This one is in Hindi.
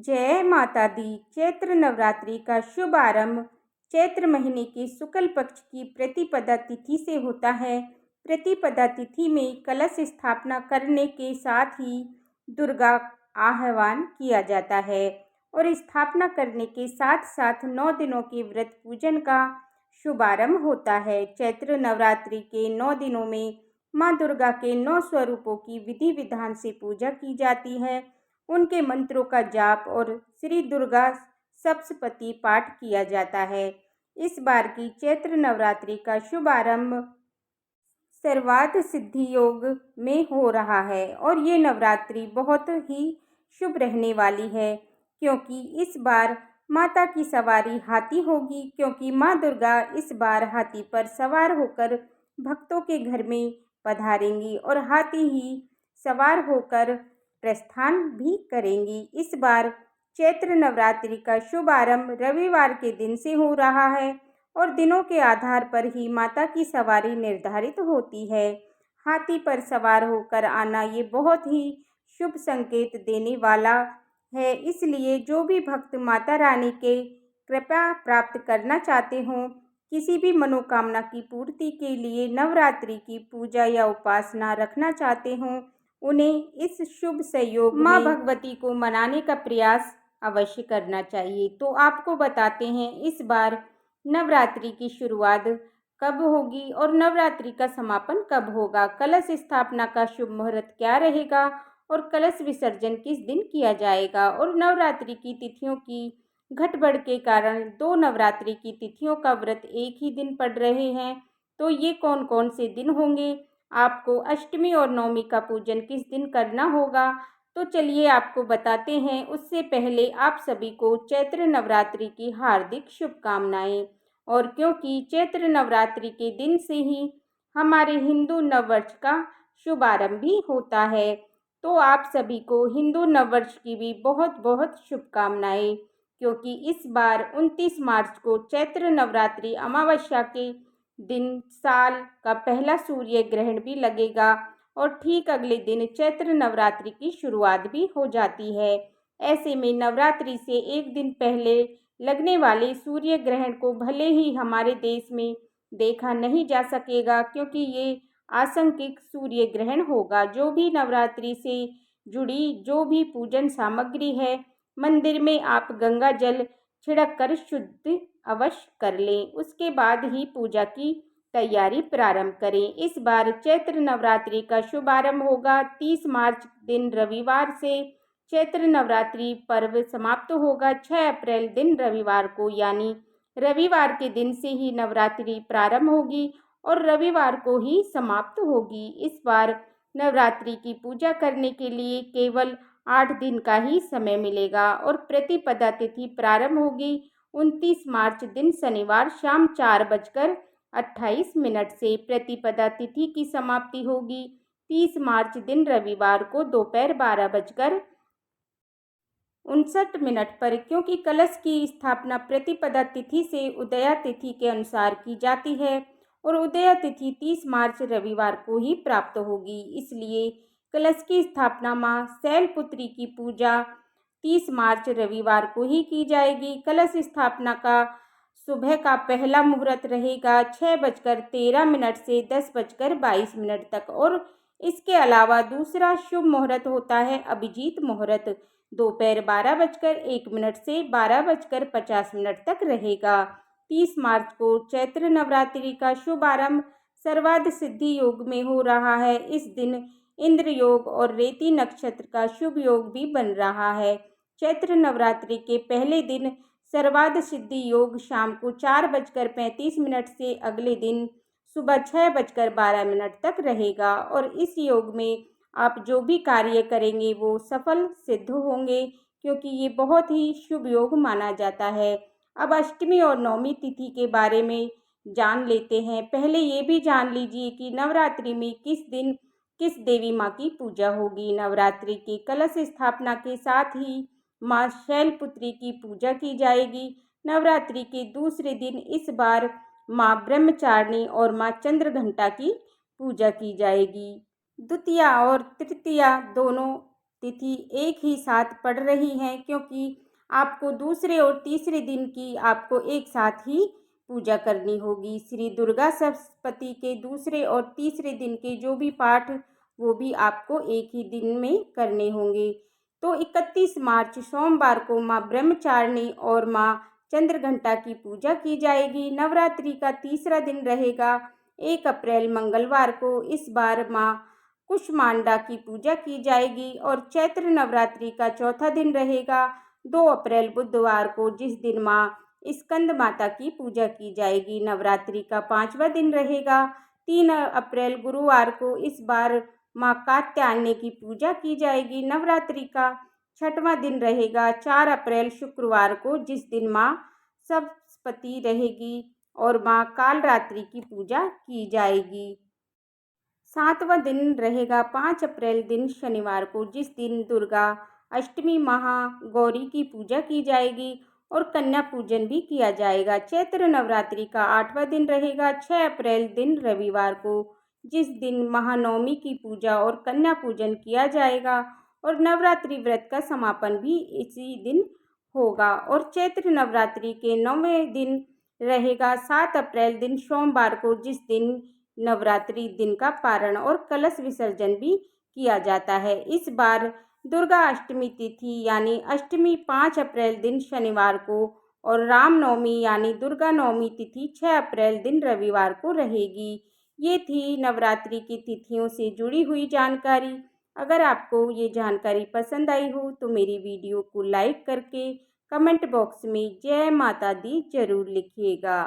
जय माता दी। चैत्र नवरात्रि का शुभ आरंभ चैत्र महीने के शुक्ल पक्ष की प्रतिपदा तिथि से होता है। प्रतिपदा तिथि में कलश स्थापना करने के साथ ही दुर्गा आह्वान किया जाता है और स्थापना करने के साथ साथ 9 दिनों के व्रत पूजन का शुभारंभ होता है। चैत्र नवरात्रि के 9 दिनों में माँ दुर्गा के 9 स्वरूपों की विधि विधान से पूजा की जाती है। उनके मंत्रों का जाप और श्री दुर्गा सप्तशती पाठ किया जाता है। इस बार की चैत्र नवरात्रि का शुभारंभ सर्वार्थ सिद्धि योग में हो रहा है और ये नवरात्रि बहुत ही शुभ रहने वाली है क्योंकि इस बार माता की सवारी हाथी होगी, क्योंकि माँ दुर्गा इस बार हाथी पर सवार होकर भक्तों के घर में पधारेंगी और हाथी ही सवार होकर प्रस्थान भी करेंगी। इस बार चैत्र नवरात्रि का शुभारंभ रविवार के दिन से हो रहा है और दिनों के आधार पर ही माता की सवारी निर्धारित होती है। हाथी पर सवार होकर आना ये बहुत ही शुभ संकेत देने वाला है, इसलिए जो भी भक्त माता रानी के कृपा प्राप्त करना चाहते हों, किसी भी मनोकामना की पूर्ति के लिए नवरात्रि की पूजा या उपासना रखना चाहते हों, उन्हें इस शुभ संयोग माँ भगवती को मनाने का प्रयास अवश्य करना चाहिए। तो आपको बताते हैं इस बार नवरात्रि की शुरुआत कब होगी और नवरात्रि का समापन कब होगा, कलश स्थापना का शुभ मुहूर्त क्या रहेगा और कलश विसर्जन किस दिन किया जाएगा, और नवरात्रि की तिथियों की घटबढ़ के कारण 2 नवरात्रि की तिथियों का व्रत एक ही दिन पड़ रहे हैं। तो ये कौन कौन से दिन होंगे, आपको अष्टमी और नवमी का पूजन किस दिन करना होगा, तो चलिए आपको बताते हैं। उससे पहले आप सभी को चैत्र नवरात्रि की हार्दिक शुभकामनाएं। और क्योंकि चैत्र नवरात्रि के दिन से ही हमारे हिंदू नववर्ष का शुभारंभ भी होता है, तो आप सभी को हिंदू नववर्ष की भी बहुत बहुत शुभकामनाएं, क्योंकि इस बार 29 मार्च को चैत्र नवरात्रि अमावस्या के दिन साल का पहला सूर्य ग्रहण भी लगेगा और ठीक अगले दिन चैत्र नवरात्रि की शुरुआत भी हो जाती है। ऐसे में नवरात्रि से एक दिन पहले लगने वाले सूर्य ग्रहण को भले ही हमारे देश में देखा नहीं जा सकेगा, क्योंकि ये आंशिक सूर्य ग्रहण होगा। जो भी नवरात्रि से जुड़ी जो भी पूजन सामग्री है, मंदिर में आप गंगा जल छिड़क कर शुद्ध अवश्य कर लें, उसके बाद ही पूजा की तैयारी प्रारंभ करें। इस बार चैत्र नवरात्रि का शुभारंभ होगा 30 मार्च दिन रविवार से। चैत्र नवरात्रि पर्व समाप्त होगा 6 अप्रैल दिन रविवार को, यानी रविवार के दिन से ही नवरात्रि प्रारंभ होगी और रविवार को ही समाप्त होगी। इस बार नवरात्रि की पूजा करने के लिए केवल 8 दिन का ही समय मिलेगा और प्रतिपदा तिथि प्रारंभ होगी 29 मार्च दिन शनिवार शाम 4:28 से। प्रतिपदा तिथि की समाप्ति होगी 30 मार्च दिन रविवार को दोपहर 12:59 पर, क्योंकि कलश की स्थापना प्रतिपदा तिथि से उदया तिथि के अनुसार की जाती है और उदया तिथि 30 मार्च रविवार को ही प्राप्त होगी, इसलिए कलश की स्थापना माँ शैलपुत्री की पूजा 30 मार्च रविवार को ही की जाएगी। कलश स्थापना का सुबह का पहला मुहूर्त रहेगा 6:13 से 10:22 तक और इसके अलावा दूसरा शुभ मुहूर्त होता है अभिजीत मुहूर्त, दोपहर 12:01 से 12:50 तक रहेगा। 30 मार्च को चैत्र नवरात्रि का शुभारंभ सर्वार्थ सिद्धि योग में हो रहा है। इस दिन इंद्र योग और रेती नक्षत्र का शुभ योग भी बन रहा है। चैत्र नवरात्रि के पहले दिन सर्वार्थ सिद्धि योग शाम को 4:35 से अगले दिन सुबह 6:12 तक रहेगा और इस योग में आप जो भी कार्य करेंगे वो सफल सिद्ध होंगे, क्योंकि ये बहुत ही शुभ योग माना जाता है। अब अष्टमी और नवमी तिथि के बारे में जान लेते हैं। पहले ये भी जान लीजिए कि नवरात्रि में किस दिन किस देवी माँ की पूजा होगी। नवरात्रि के कलश स्थापना के साथ ही माँ शैलपुत्री की पूजा की जाएगी। नवरात्रि के दूसरे दिन इस बार माँ ब्रह्मचारिणी और माँ चंद्रघंटा की पूजा की जाएगी। द्वितीया और तृतीया दोनों तिथि एक ही साथ पड़ रही हैं, क्योंकि आपको दूसरे और तीसरे दिन की आपको एक साथ ही पूजा करनी होगी। श्री दुर्गा सप्तशती के दूसरे और तीसरे दिन के जो भी पाठ वो भी आपको एक ही दिन में करने होंगे। तो 31 मार्च सोमवार को माँ ब्रह्मचारिणी और माँ चंद्रघंटा की पूजा की जाएगी। नवरात्रि का तीसरा दिन रहेगा 1 अप्रैल मंगलवार को। इस बार माँ कुष्मांडा की पूजा की जाएगी। और चैत्र नवरात्रि का चौथा दिन रहेगा 2 अप्रैल बुधवार को, जिस दिन माँ स्कंद माता की पूजा की जाएगी। नवरात्रि का 5वां दिन रहेगा 3 अप्रैल गुरुवार को। इस बार माँ कात्यायनी की पूजा की जाएगी। नवरात्रि का 6वां दिन रहेगा 4 अप्रैल शुक्रवार को, जिस दिन माँ सप्तशती रहेगी और माँ कालरात्रि की पूजा की जाएगी। 7वां दिन रहेगा 5 अप्रैल दिन शनिवार को, जिस दिन दुर्गा अष्टमी महागौरी की पूजा की जाएगी और कन्या पूजन भी किया जाएगा। चैत्र नवरात्रि का 8वां दिन रहेगा 6 अप्रैल दिन रविवार को, जिस दिन महानवमी की पूजा और कन्या पूजन किया जाएगा और नवरात्रि व्रत का समापन भी इसी दिन होगा। और चैत्र नवरात्रि के 9वें दिन रहेगा 7 अप्रैल दिन सोमवार को, जिस दिन नवरात्रि दिन का पारण और कलश विसर्जन भी किया जाता है। इस बार दुर्गा अष्टमी तिथि यानी अष्टमी 5 अप्रैल दिन शनिवार को और रामनवमी यानी दुर्गा नवमी तिथि 6 अप्रैल दिन रविवार को रहेगी। ये थी नवरात्रि की तिथियों से जुड़ी हुई जानकारी। अगर आपको ये जानकारी पसंद आई हो तो मेरी वीडियो को लाइक करके कमेंट बॉक्स में जय माता दी जरूर लिखिएगा।